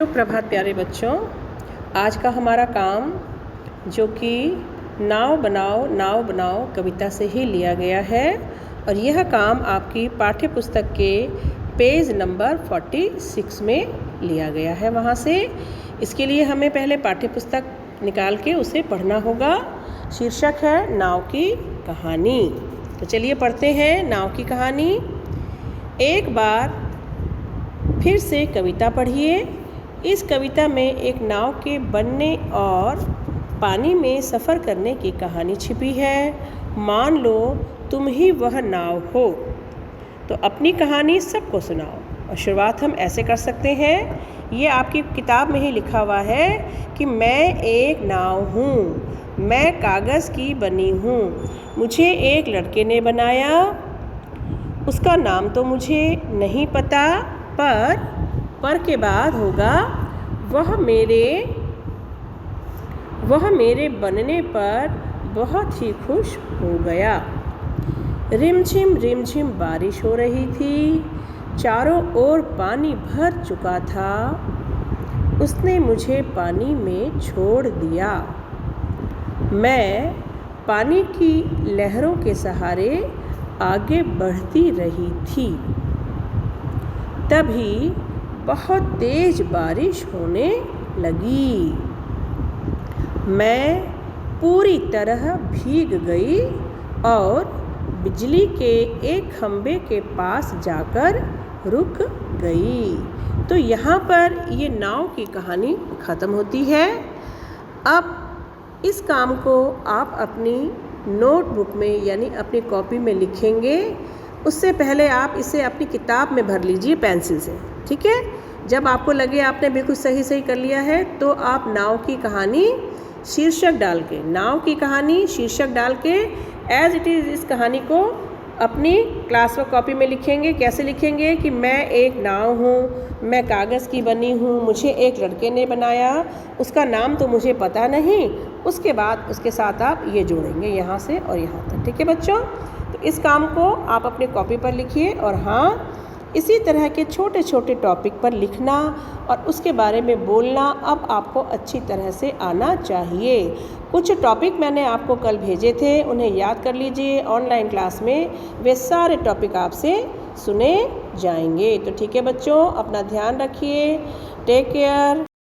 प्रभात प्यारे बच्चों, आज का हमारा काम जो कि नाव बनाओ कविता से ही लिया गया है और यह काम आपकी पाठ्य पुस्तक के पेज नंबर 46 में लिया गया है। वहाँ से इसके लिए हमें पहले पाठ्य पुस्तक निकाल के उसे पढ़ना होगा। शीर्षक है नाव की कहानी। तो चलिए पढ़ते हैं नाव की कहानी। एक बार फिर से कविता पढ़िए। इस कविता में एक नाव के बनने और पानी में सफ़र करने की कहानी छिपी है। मान लो तुम ही वह नाव हो, तो अपनी कहानी सबको सुनाओ। और शुरुआत हम ऐसे कर सकते हैं, ये आपकी किताब में ही लिखा हुआ है कि मैं एक नाव हूँ, मैं कागज़ की बनी हूँ, मुझे एक लड़के ने बनाया, उसका नाम तो मुझे नहीं पता, पर के बाद होगा वह मेरे बनने पर बहुत ही खुश हो गया। रिमझिम बारिश हो रही थी, चारों ओर पानी भर चुका था। उसने मुझे पानी में छोड़ दिया। मैं पानी की लहरों के सहारे आगे बढ़ती रही थी। तभी बहुत तेज बारिश होने लगी। मैं पूरी तरह भीग गई और बिजली के एक खंभे के पास जाकर रुक गई। तो यहाँ पर ये नाव की कहानी ख़त्म होती है। अब इस काम को आप अपनी नोटबुक में यानी अपनी कॉपी में लिखेंगे। उससे पहले आप इसे अपनी किताब में भर लीजिए पेंसिल से, ठीक है। जब आपको लगे आपने बिल्कुल सही कर लिया है तो आप नाव की कहानी शीर्षक डाल के, नाव की कहानी शीर्षक डाल के एज इट इज़ इस कहानी को अपनी क्लास वर्क कॉपी में लिखेंगे। कैसे लिखेंगे कि मैं एक नाव हूँ, मैं कागज़ की बनी हूँ, मुझे एक लड़के ने बनाया, उसका नाम तो मुझे पता नहीं। उसके बाद उसके साथ आप ये जोड़ेंगे यहाँ से और यहाँ तक, ठीक है बच्चों। तो इस काम को आप अपने कॉपी पर लिखिए और हाँ, इसी तरह के छोटे छोटे टॉपिक पर लिखना और उसके बारे में बोलना अब आपको अच्छी तरह से आना चाहिए। कुछ टॉपिक मैंने आपको कल भेजे थे, उन्हें याद कर लीजिए। ऑनलाइन क्लास में वे सारे टॉपिक आपसे सुने जाएंगे। तो ठीक है बच्चों, अपना ध्यान रखिए। Take care.